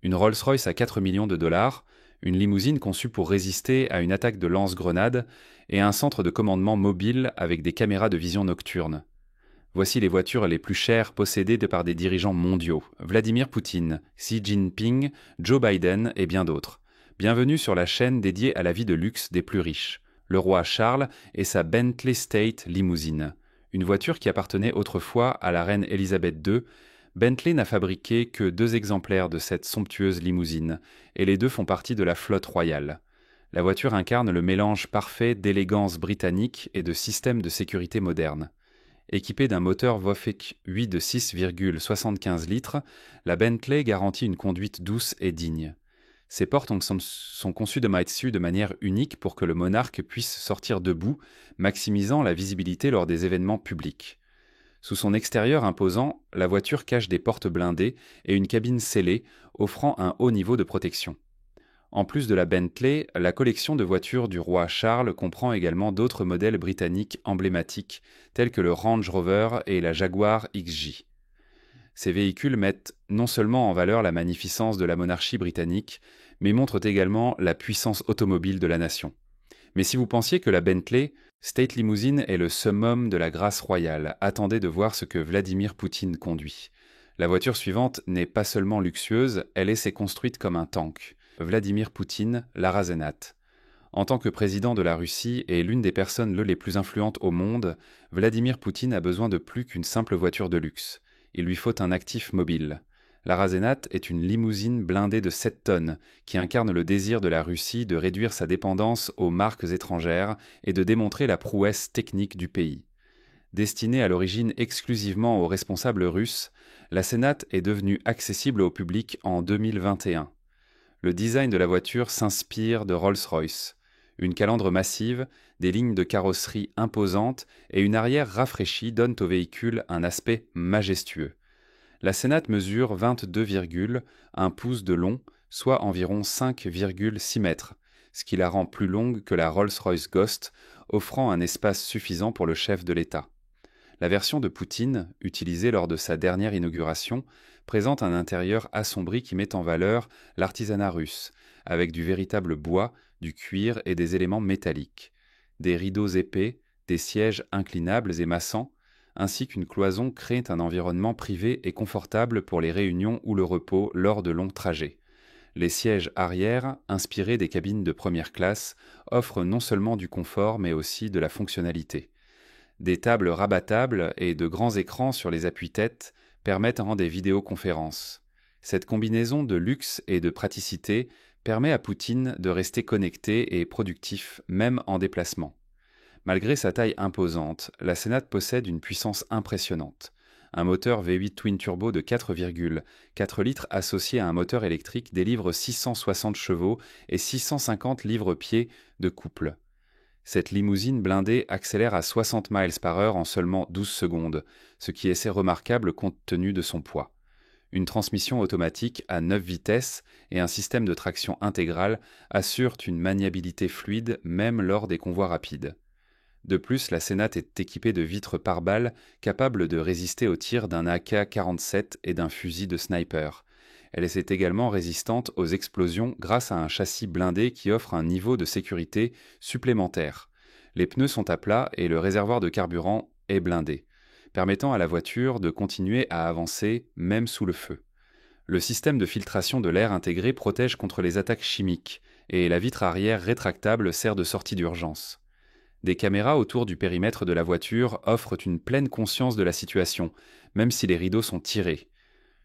Une Rolls-Royce à 4 millions de dollars, une limousine conçue pour résister à une attaque de lance-grenades et un centre de commandement mobile avec des caméras de vision nocturne. Voici les voitures les plus chères possédées par des dirigeants mondiaux. Vladimir Poutine, Xi Jinping, Joe Biden et bien d'autres. Bienvenue sur la chaîne dédiée à la vie de luxe des plus riches. Le roi Charles et sa Bentley State limousine. Une voiture qui appartenait autrefois à la reine Elisabeth II. Bentley n'a fabriqué que 2 exemplaires de cette somptueuse limousine, et les 2 font partie de la flotte royale. La voiture incarne le mélange parfait d'élégance britannique et de système de sécurité moderne. Équipée d'un moteur Woffick 8 de 6,75 litres, la Bentley garantit une conduite douce et digne. Ses portes sont conçues de manière unique pour que le monarque puisse sortir debout, maximisant la visibilité lors des événements publics. Sous son extérieur imposant, la voiture cache des portes blindées et une cabine scellée, offrant un haut niveau de protection. En plus de la Bentley, la collection de voitures du roi Charles comprend également d'autres modèles britanniques emblématiques, tels que le Range Rover et la Jaguar XJ. Ces véhicules mettent non seulement en valeur la magnificence de la monarchie britannique, mais montrent également la puissance automobile de la nation. Mais si vous pensiez que la Bentley State Limousine est le summum de la grâce royale, attendez de voir ce que Vladimir Poutine conduit. La voiture suivante n'est pas seulement luxueuse, elle s'est construite comme un tank. Vladimir Poutine, la Razénate. En tant que président de la Russie et l'une des personnes les plus influentes au monde, Vladimir Poutine a besoin de plus qu'une simple voiture de luxe. Il lui faut un actif mobile. La Razénate est une limousine blindée de 7 tonnes qui incarne le désir de la Russie de réduire sa dépendance aux marques étrangères et de démontrer la prouesse technique du pays. Destinée à l'origine exclusivement aux responsables russes, la Sénate est devenue accessible au public en 2021. Le design de la voiture s'inspire de Rolls-Royce. Une calandre massive, des lignes de carrosserie imposantes et une arrière rafraîchie donnent au véhicule un aspect majestueux. La Sénate mesure 22,1 pouces de long, soit environ 5,6 mètres, ce qui la rend plus longue que la Rolls-Royce Ghost, offrant un espace suffisant pour le chef de l'État. La version de Poutine, utilisée lors de sa dernière inauguration, présente un intérieur assombri qui met en valeur l'artisanat russe, avec du véritable bois, du cuir et des éléments métalliques. Des rideaux épais, des sièges inclinables et massants, ainsi qu'une cloison créent un environnement privé et confortable pour les réunions ou le repos lors de longs trajets. Les sièges arrière, inspirés des cabines de première classe, offrent non seulement du confort mais aussi de la fonctionnalité. Des tables rabattables et de grands écrans sur les appuis-têtes permettent des vidéoconférences. Cette combinaison de luxe et de praticité permet à Poutine de rester connecté et productif même en déplacement. Malgré sa taille imposante, la Sénate possède une puissance impressionnante. Un moteur V8 twin-turbo de 4,4 litres associé à un moteur électrique délivre 660 chevaux et 650 livres-pieds de couple. Cette limousine blindée accélère à 60 miles par heure en seulement 12 secondes, ce qui est assez remarquable compte tenu de son poids. Une transmission automatique à 9 vitesses et un système de traction intégrale assurent une maniabilité fluide même lors des convois rapides. De plus, la Sénate est équipée de vitres pare-balles capables de résister aux tirs d'un AK-47 et d'un fusil de sniper. Elle est également résistante aux explosions grâce à un châssis blindé qui offre un niveau de sécurité supplémentaire. Les pneus sont à plat et le réservoir de carburant est blindé, permettant à la voiture de continuer à avancer même sous le feu. Le système de filtration de l'air intégré protège contre les attaques chimiques et la vitre arrière rétractable sert de sortie d'urgence. Des caméras autour du périmètre de la voiture offrent une pleine conscience de la situation, même si les rideaux sont tirés.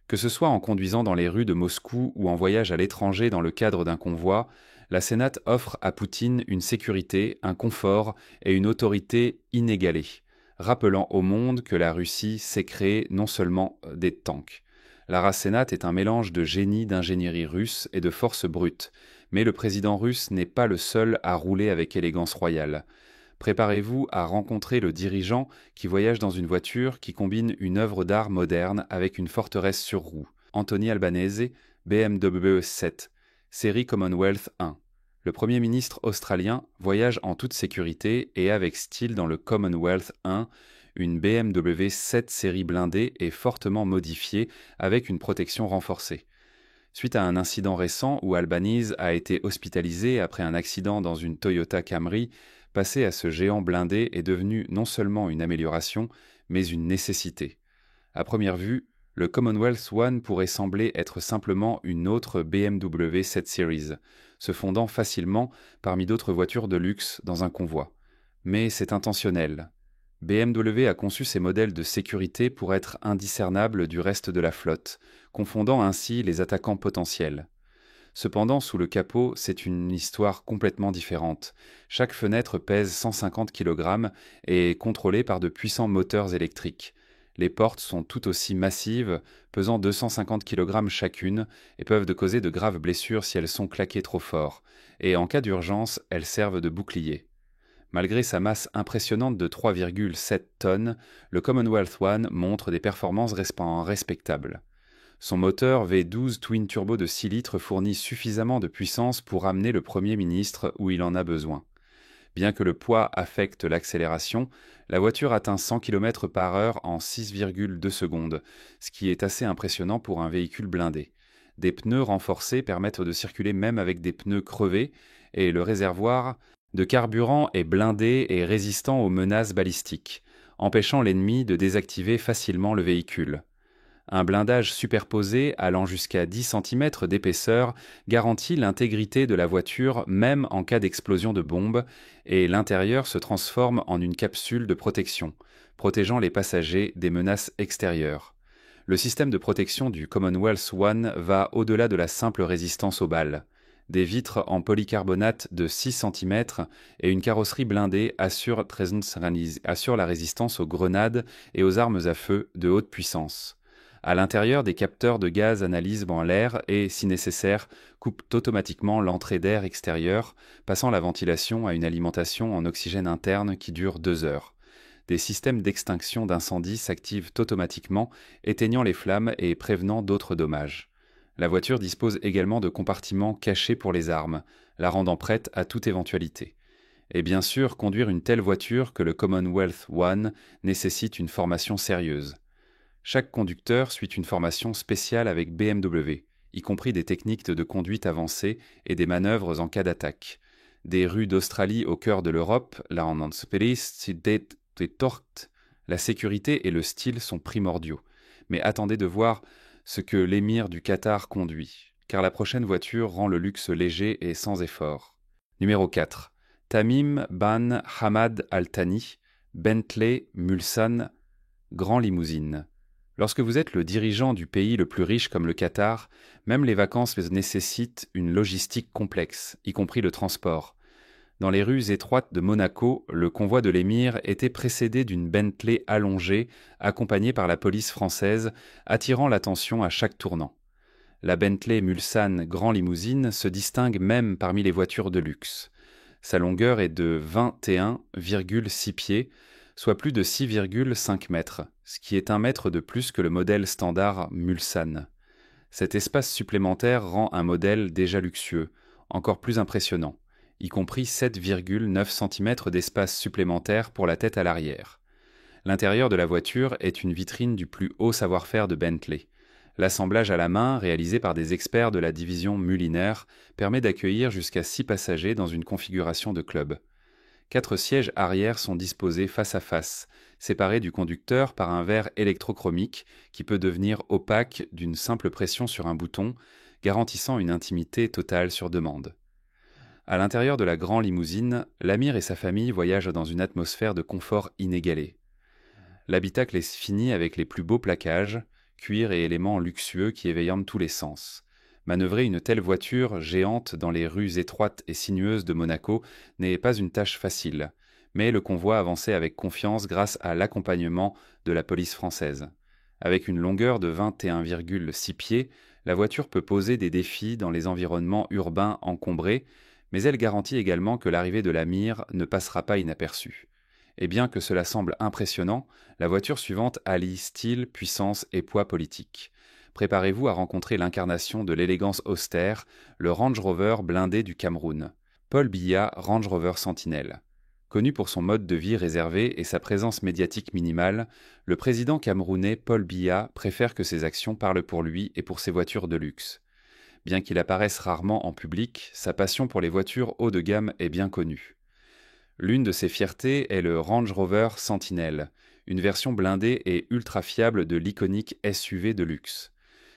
Que ce soit en conduisant dans les rues de Moscou ou en voyage à l'étranger dans le cadre d'un convoi, la Sénate offre à Poutine une sécurité, un confort et une autorité inégalées, rappelant au monde que la Russie sait créer non seulement des tanks. La race Sénate est un mélange de génie d'ingénierie russe et de force brute, mais le président russe n'est pas le seul à rouler avec élégance royale. Préparez-vous à rencontrer le dirigeant qui voyage dans une voiture qui combine une œuvre d'art moderne avec une forteresse sur roue. Anthony Albanese, BMW 7, série Commonwealth 1. Le Premier ministre australien voyage en toute sécurité et avec style dans le Commonwealth 1, une BMW 7 série blindée et fortement modifiée avec une protection renforcée. Suite à un incident récent où Albanese a été hospitalisé après un accident dans une Toyota Camry, passer à ce géant blindé est devenu non seulement une amélioration, mais une nécessité. À première vue, le Commonwealth One pourrait sembler être simplement une autre BMW 7 Series, se fondant facilement parmi d'autres voitures de luxe dans un convoi. Mais c'est intentionnel. BMW a conçu ces modèles de sécurité pour être indiscernables du reste de la flotte, confondant ainsi les attaquants potentiels. Cependant, sous le capot, c'est une histoire complètement différente. Chaque fenêtre pèse 150 kg et est contrôlée par de puissants moteurs électriques. Les portes sont tout aussi massives, pesant 250 kg chacune, et peuvent causer de graves blessures si elles sont claquées trop fort, et en cas d'urgence, elles servent de bouclier. Malgré sa masse impressionnante de 3,7 tonnes, le Commonwealth One montre des performances respectables. Son moteur V12 twin turbo de 6 litres fournit suffisamment de puissance pour amener le Premier ministre où il en a besoin. Bien que le poids affecte l'accélération, la voiture atteint 100 km/h en 6,2 secondes, ce qui est assez impressionnant pour un véhicule blindé. Des pneus renforcés permettent de circuler même avec des pneus crevés, et le réservoir de carburant est blindé et résistant aux menaces balistiques, empêchant l'ennemi de désactiver facilement le véhicule. Un blindage superposé allant jusqu'à 10 cm d'épaisseur garantit l'intégrité de la voiture même en cas d'explosion de bombe, et l'intérieur se transforme en une capsule de protection, protégeant les passagers des menaces extérieures. Le système de protection du Commonwealth One va au-delà de la simple résistance aux balles. Des vitres en polycarbonate de 6 cm et une carrosserie blindée assurent la résistance aux grenades et aux armes à feu de haute puissance. À l'intérieur, des capteurs de gaz analysent l'air et, si nécessaire, coupent automatiquement l'entrée d'air extérieur, passant la ventilation à une alimentation en oxygène interne qui dure 2 heures. Des systèmes d'extinction d'incendie s'activent automatiquement, éteignant les flammes et prévenant d'autres dommages. La voiture dispose également de compartiments cachés pour les armes, la rendant prête à toute éventualité. Et bien sûr, conduire une telle voiture que le Commonwealth One nécessite une formation sérieuse. Chaque conducteur suit une formation spéciale avec BMW, y compris des techniques de conduite avancées et des manœuvres en cas d'attaque. Des rues d'Australie au cœur de l'Europe, la sécurité et le style sont primordiaux. Mais attendez de voir ce que l'émir du Qatar conduit, car la prochaine voiture rend le luxe léger et sans effort. Numéro 4. Tamim Ban Hamad Al Thani, Bentley Mulsanne, Grand Limousine. Lorsque vous êtes le dirigeant du pays le plus riche comme le Qatar, même les vacances nécessitent une logistique complexe, y compris le transport. Dans les rues étroites de Monaco, le convoi de l'émir était précédé d'une Bentley allongée, accompagnée par la police française, attirant l'attention à chaque tournant. La Bentley Mulsanne Grand Limousine se distingue même parmi les voitures de luxe. Sa longueur est de 21,6 pieds, soit plus de 6,5 mètres, ce qui est 1 mètre de plus que le modèle standard Mulsanne. Cet espace supplémentaire rend un modèle déjà luxueux, encore plus impressionnant, y compris 7,9 cm d'espace supplémentaire pour la tête à l'arrière. L'intérieur de la voiture est une vitrine du plus haut savoir-faire de Bentley. L'assemblage à la main, réalisé par des experts de la division Mulliner, permet d'accueillir jusqu'à 6 passagers dans une configuration de club. 4 sièges arrière sont disposés face à face, séparés du conducteur par un verre électrochromique qui peut devenir opaque d'une simple pression sur un bouton, garantissant une intimité totale sur demande. À l'intérieur de la grande limousine, l'Amir et sa famille voyagent dans une atmosphère de confort inégalée. L'habitacle est fini avec les plus beaux plaquages, cuir et éléments luxueux qui éveillent tous les sens. Manœuvrer une telle voiture géante dans les rues étroites et sinueuses de Monaco n'est pas une tâche facile, mais le convoi avançait avec confiance grâce à l'accompagnement de la police française. Avec une longueur de 21,6 pieds, la voiture peut poser des défis dans les environnements urbains encombrés, mais elle garantit également que l'arrivée de l'Amir ne passera pas inaperçue. Et bien que cela semble impressionnant, la voiture suivante allie style, puissance et poids politique. Préparez-vous à rencontrer l'incarnation de l'élégance austère, le Range Rover blindé du Cameroun. Paul Biya Range Rover Sentinel. Connu pour son mode de vie réservé et sa présence médiatique minimale, le président camerounais Paul Biya préfère que ses actions parlent pour lui et pour ses voitures de luxe. Bien qu'il apparaisse rarement en public, sa passion pour les voitures haut de gamme est bien connue. L'une de ses fiertés est le Range Rover Sentinel, une version blindée et ultra fiable de l'iconique SUV de luxe.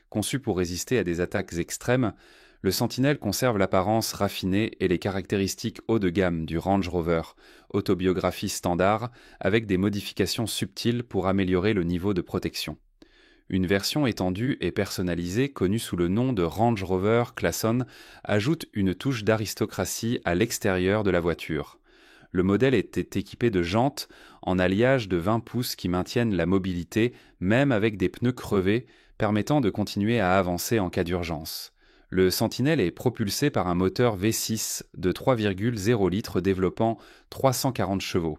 Conçu pour résister à des attaques extrêmes, le Sentinel conserve l'apparence raffinée et les caractéristiques haut de gamme du Range Rover, autobiographie standard, avec des modifications subtiles pour améliorer le niveau de protection. Une version étendue et personnalisée, connue sous le nom de Range Rover Clason, ajoute une touche d'aristocratie à l'extérieur de la voiture. Le modèle était équipé de jantes en alliage de 20 pouces qui maintiennent la mobilité, même avec des pneus crevés, permettant de continuer à avancer en cas d'urgence. Le Sentinel est propulsé par un moteur V6 de 3,0 litres développant 340 chevaux.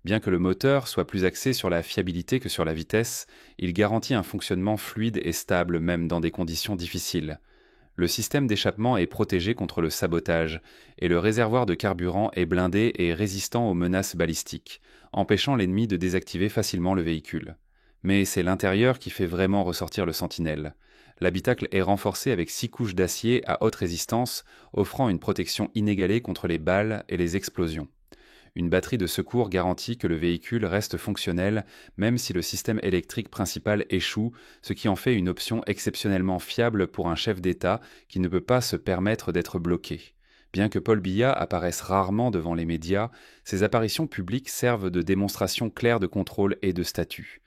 Bien que le moteur soit plus axé sur la fiabilité que sur la vitesse, il garantit un fonctionnement fluide et stable même dans des conditions difficiles. Le système d'échappement est protégé contre le sabotage et le réservoir de carburant est blindé et résistant aux menaces balistiques, empêchant l'ennemi de désactiver facilement le véhicule. Mais c'est l'intérieur qui fait vraiment ressortir le Sentinel. L'habitacle est renforcé avec 6 couches d'acier à haute résistance, offrant une protection inégalée contre les balles et les explosions. Une batterie de secours garantit que le véhicule reste fonctionnel même si le système électrique principal échoue, ce qui en fait une option exceptionnellement fiable pour un chef d'État qui ne peut pas se permettre d'être bloqué. Bien que Paul Biya apparaisse rarement devant les médias, ses apparitions publiques servent de démonstration claire de contrôle et de statut.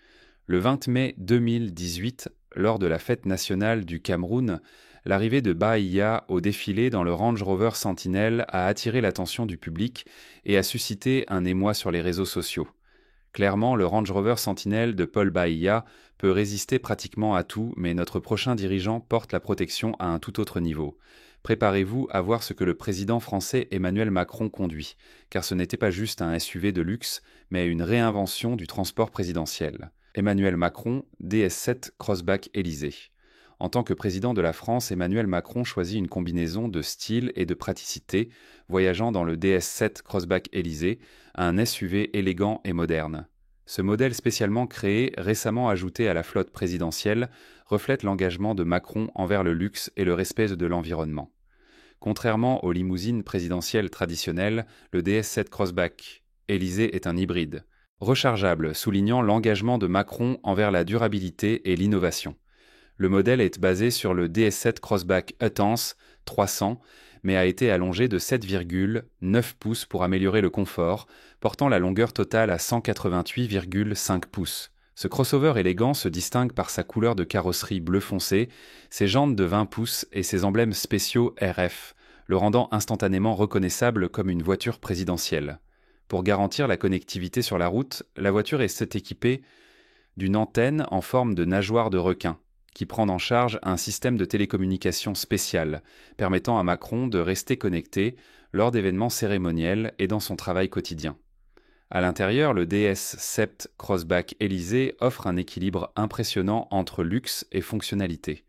Le 20 mai 2018, lors de la fête nationale du Cameroun, l'arrivée de Bahia au défilé dans le Range Rover Sentinel a attiré l'attention du public et a suscité un émoi sur les réseaux sociaux. Clairement, le Range Rover Sentinel de Paul Bahia peut résister pratiquement à tout, mais notre prochain dirigeant porte la protection à un tout autre niveau. Préparez-vous à voir ce que le président français Emmanuel Macron conduit, car ce n'était pas juste un SUV de luxe, mais une réinvention du transport présidentiel. Emmanuel Macron, DS7 Crossback Élysée. En tant que président de la France, Emmanuel Macron choisit une combinaison de style et de praticité, voyageant dans le DS7 Crossback Élysée, un SUV élégant et moderne. Ce modèle spécialement créé, récemment ajouté à la flotte présidentielle, reflète l'engagement de Macron envers le luxe et le respect de l'environnement. Contrairement aux limousines présidentielles traditionnelles, le DS7 Crossback Élysée est un hybride. Rechargeable, soulignant l'engagement de Macron envers la durabilité et l'innovation. Le modèle est basé sur le DS7 Crossback Utance 300, mais a été allongé de 7,9 pouces pour améliorer le confort, portant la longueur totale à 188,5 pouces. Ce crossover élégant se distingue par sa couleur de carrosserie bleu foncé, ses jantes de 20 pouces et ses emblèmes spéciaux RF, le rendant instantanément reconnaissable comme une voiture présidentielle. Pour garantir la connectivité sur la route, la voiture est équipée d'une antenne en forme de nageoire de requin, qui prend en charge un système de télécommunication spécial, permettant à Macron de rester connecté lors d'événements cérémoniels et dans son travail quotidien. À l'intérieur, le DS7 Crossback Élysée offre un équilibre impressionnant entre luxe et fonctionnalité.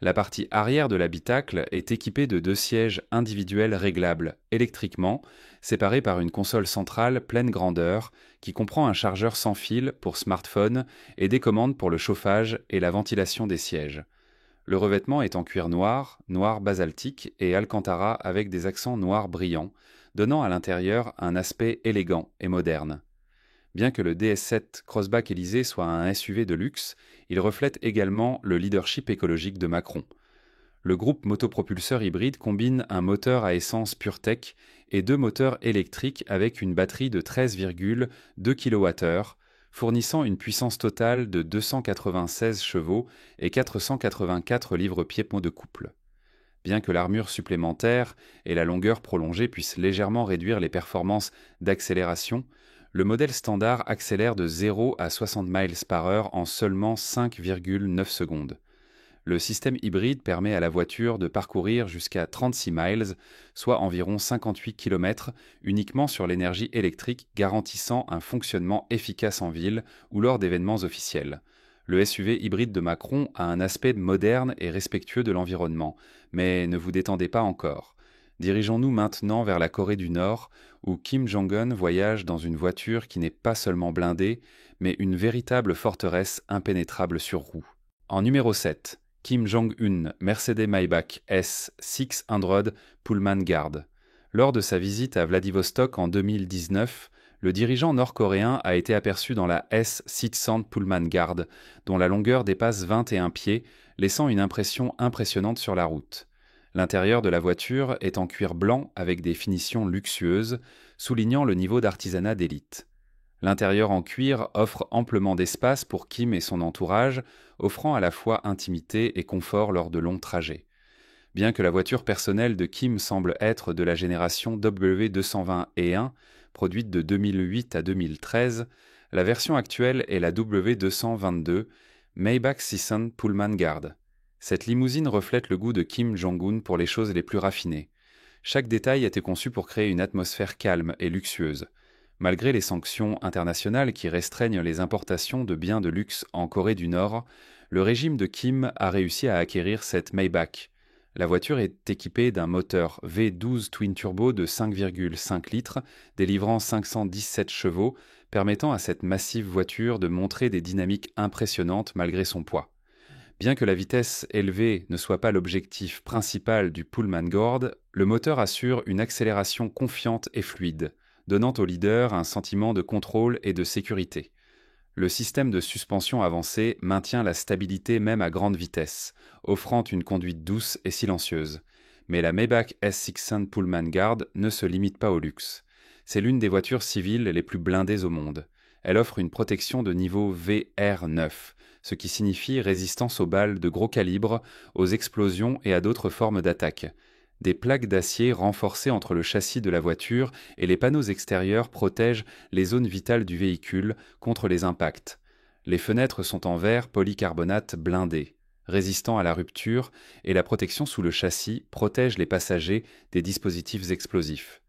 La partie arrière de l'habitacle est équipée de 2 sièges individuels réglables électriquement, séparés par une console centrale pleine grandeur qui comprend un chargeur sans fil pour smartphone et des commandes pour le chauffage et la ventilation des sièges. Le revêtement est en cuir noir, noir basaltique et alcantara avec des accents noirs brillants, donnant à l'intérieur un aspect élégant et moderne. Bien que le DS7 Crossback Élysée soit un SUV de luxe, il reflète également le leadership écologique de Macron. Le groupe motopropulseur hybride combine un moteur à essence PureTech et 2 moteurs électriques avec une batterie de 13,2 kWh, fournissant une puissance totale de 296 chevaux et 484 livres-pieds de couple. Bien que l'armure supplémentaire et la longueur prolongée puissent légèrement réduire les performances d'accélération, le modèle standard accélère de 0 à 60 miles par heure en seulement 5,9 secondes. Le système hybride permet à la voiture de parcourir jusqu'à 36 miles, soit environ 58 km, uniquement sur l'énergie électrique, garantissant un fonctionnement efficace en ville ou lors d'événements officiels. Le SUV hybride de Macron a un aspect moderne et respectueux de l'environnement, mais ne vous détendez pas encore. Dirigeons-nous maintenant vers la Corée du Nord, où Kim Jong-un voyage dans une voiture qui n'est pas seulement blindée, mais une véritable forteresse impénétrable sur roues. En numéro 7, Kim Jong-un, Mercedes-Maybach S600 Pullman Guard. Lors de sa visite à Vladivostok en 2019, le dirigeant nord-coréen a été aperçu dans la S600 Pullman Guard, dont la longueur dépasse 21 pieds, laissant une impression impressionnante sur la route. L'intérieur de la voiture est en cuir blanc avec des finitions luxueuses, soulignant le niveau d'artisanat d'élite. L'intérieur en cuir offre amplement d'espace pour Kim et son entourage, offrant à la fois intimité et confort lors de longs trajets. Bien que la voiture personnelle de Kim semble être de la génération W220E1, produite de 2008 à 2013, la version actuelle est la W222 Maybach Sisson Pullman Guard. Cette limousine reflète le goût de Kim Jong-un pour les choses les plus raffinées. Chaque détail a été conçu pour créer une atmosphère calme et luxueuse. Malgré les sanctions internationales qui restreignent les importations de biens de luxe en Corée du Nord, le régime de Kim a réussi à acquérir cette Maybach. La voiture est équipée d'un moteur V12 twin-turbo de 5,5 litres, délivrant 517 chevaux, permettant à cette massive voiture de montrer des dynamiques impressionnantes malgré son poids. Bien que la vitesse élevée ne soit pas l'objectif principal du Pullman Guard, le moteur assure une accélération confiante et fluide, donnant au leader un sentiment de contrôle et de sécurité. Le système de suspension avancé maintient la stabilité même à grande vitesse, offrant une conduite douce et silencieuse. Mais la Maybach S600 Pullman Guard ne se limite pas au luxe. C'est l'une des voitures civiles les plus blindées au monde. Elle offre une protection de niveau VR9, ce qui signifie résistance aux balles de gros calibre, aux explosions et à d'autres formes d'attaque. Des plaques d'acier renforcées entre le châssis de la voiture et les panneaux extérieurs protègent les zones vitales du véhicule contre les impacts. Les fenêtres sont en verre polycarbonate blindé, résistant à la rupture, et la protection sous le châssis protège les passagers des dispositifs explosifs.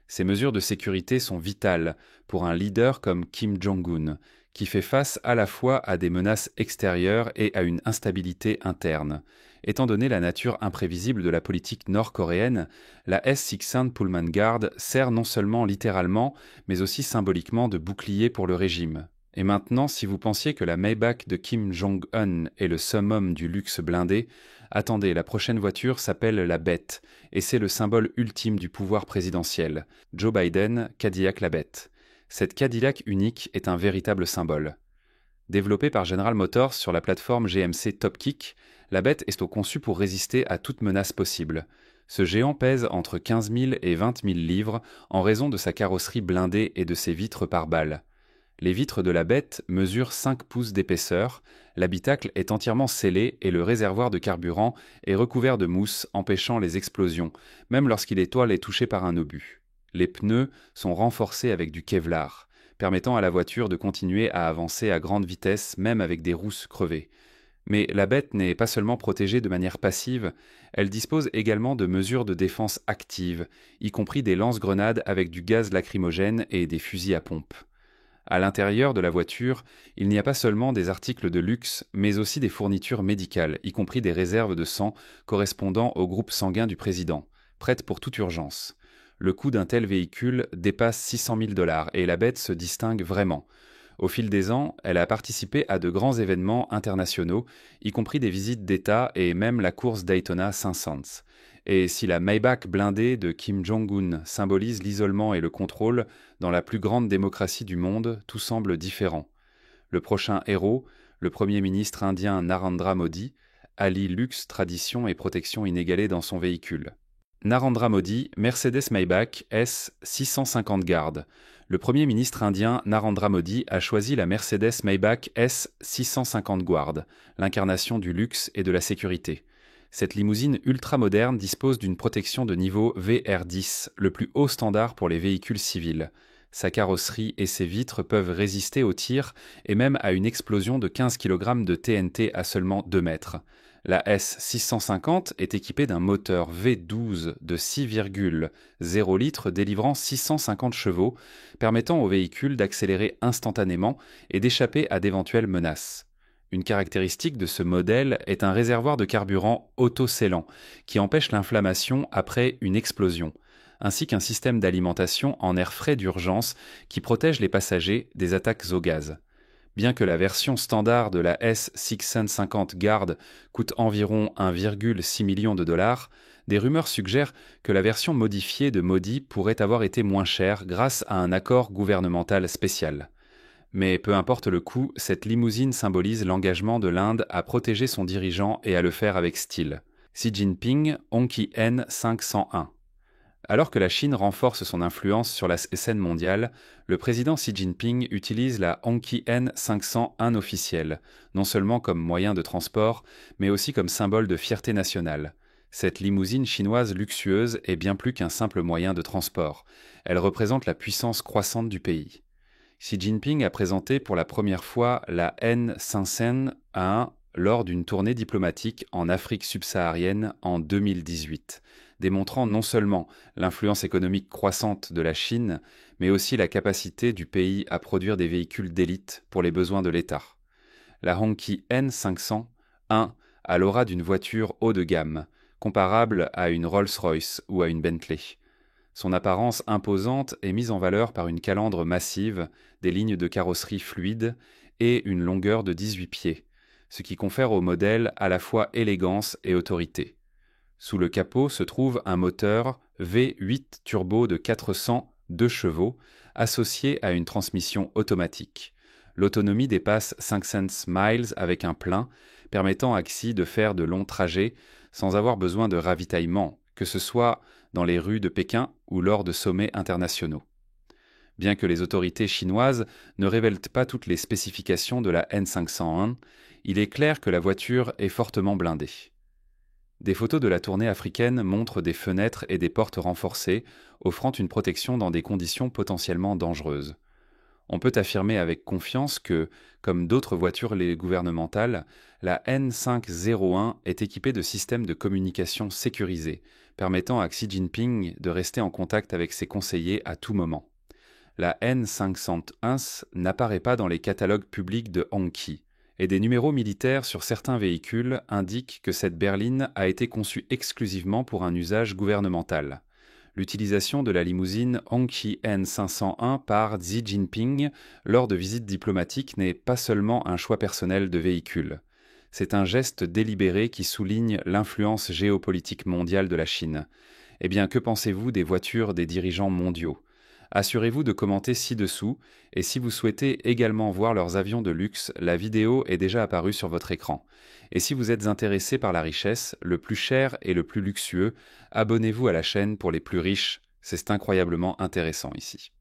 Ces mesures de sécurité sont vitales pour un leader comme Kim Jong-un, qui fait face à la fois à des menaces extérieures et à une instabilité interne. Étant donné la nature imprévisible de la politique nord-coréenne, la S600 Pullman Guard sert non seulement littéralement, mais aussi symboliquement de bouclier pour le régime. Et maintenant, si vous pensiez que la Maybach de Kim Jong-un est le summum du luxe blindé, attendez, la prochaine voiture s'appelle la Bête, et c'est le symbole ultime du pouvoir présidentiel. Joe Biden, Cadillac la Bête. Cette Cadillac unique est un véritable symbole. Développée par General Motors sur la plateforme GMC Topkick, la Bête est conçue pour résister à toute menace possible. Ce géant pèse entre 15 000 et 20 000 livres en raison de sa carrosserie blindée et de ses vitres par balles. Les vitres de la Bête mesurent 5 pouces d'épaisseur, l'habitacle est entièrement scellé et le réservoir de carburant est recouvert de mousse empêchant les explosions, même lorsque l'étoile est touchée par un obus. Les pneus sont renforcés avec du Kevlar, permettant à la voiture de continuer à avancer à grande vitesse même avec des rousses crevées. Mais la Bête n'est pas seulement protégée de manière passive, elle dispose également de mesures de défense actives, y compris des lance-grenades avec du gaz lacrymogène et des fusils à pompe. À l'intérieur de la voiture, il n'y a pas seulement des articles de luxe, mais aussi des fournitures médicales, y compris des réserves de sang correspondant au groupe sanguin du président, prêtes pour toute urgence. Le coût d'un tel véhicule dépasse 600 000 $ et la Bête se distingue vraiment. Au fil des ans, elle a participé à de grands événements internationaux, y compris des visites d'État et même la course Daytona 500. Et si la Maybach blindée de Kim Jong-un symbolise l'isolement et le contrôle, dans la plus grande démocratie du monde, tout semble différent. Le prochain héros, le Premier ministre indien Narendra Modi, allie luxe, tradition et protection inégalée dans son véhicule. Narendra Modi, Mercedes-Maybach S650 Guard. Le Premier ministre indien Narendra Modi a choisi la Mercedes-Maybach S650 Guard, l'incarnation du luxe et de la sécurité. Cette limousine ultra-moderne dispose d'une protection de niveau VR10, le plus haut standard pour les véhicules civils. Sa carrosserie et ses vitres peuvent résister aux tirs et même à une explosion de 15 kg de TNT à seulement 2 mètres. La S650 est équipée d'un moteur V12 de 6,0 litres délivrant 650 chevaux, permettant au véhicule d'accélérer instantanément et d'échapper à d'éventuelles menaces. Une caractéristique de ce modèle est un réservoir de carburant auto-scellant qui empêche l'inflammation après une explosion, ainsi qu'un système d'alimentation en air frais d'urgence qui protège les passagers des attaques au gaz. Bien que la version standard de la S650 Guard coûte environ 1,6 million de dollars, des rumeurs suggèrent que la version modifiée de Modi pourrait avoir été moins chère grâce à un accord gouvernemental spécial. Mais peu importe le coût, cette limousine symbolise l'engagement de l'Inde à protéger son dirigeant et à le faire avec style. Xi Jinping, Hongqi N501. Alors que la Chine renforce son influence sur la scène mondiale, le président Xi Jinping utilise la Hongqi N501 officielle, non seulement comme moyen de transport, mais aussi comme symbole de fierté nationale. Cette limousine chinoise luxueuse est bien plus qu'un simple moyen de transport. Elle représente la puissance croissante du pays. Xi Jinping a présenté pour la première fois la N501 lors d'une tournée diplomatique en Afrique subsaharienne en 2018, démontrant non seulement l'influence économique croissante de la Chine, mais aussi la capacité du pays à produire des véhicules d'élite pour les besoins de l'État. La Hongqi N501 a l'aura d'une voiture haut de gamme, comparable à une Rolls-Royce ou à une Bentley. Son apparence imposante est mise en valeur par une calandre massive, des lignes de carrosserie fluides et une longueur de 18 pieds, ce qui confère au modèle à la fois élégance et autorité. Sous le capot se trouve un moteur V8 turbo de 402 chevaux, associé à une transmission automatique. L'autonomie dépasse 500 miles avec un plein, permettant à Xi de faire de longs trajets sans avoir besoin de ravitaillement, que ce soit dans les rues de Pékin ou lors de sommets internationaux. Bien que les autorités chinoises ne révèlent pas toutes les spécifications de la N501, il est clair que la voiture est fortement blindée. Des photos de la tournée africaine montrent des fenêtres et des portes renforcées, offrant une protection dans des conditions potentiellement dangereuses. On peut affirmer avec confiance que, comme d'autres voitures gouvernementales, la N501 est équipée de systèmes de communication sécurisés, permettant à Xi Jinping de rester en contact avec ses conseillers à tout moment. La N501 n'apparaît pas dans les catalogues publics de Hongqi, et des numéros militaires sur certains véhicules indiquent que cette berline a été conçue exclusivement pour un usage gouvernemental. L'utilisation de la limousine Hongqi N501 par Xi Jinping lors de visites diplomatiques n'est pas seulement un choix personnel de véhicule. C'est un geste délibéré qui souligne l'influence géopolitique mondiale de la Chine. Eh bien, que pensez-vous des voitures des dirigeants mondiaux ? Assurez-vous de commenter ci-dessous, et si vous souhaitez également voir leurs avions de luxe, la vidéo est déjà apparue sur votre écran. Et si vous êtes intéressé par la richesse, le plus cher et le plus luxueux, abonnez-vous à la chaîne pour les plus riches, c'est incroyablement intéressant ici.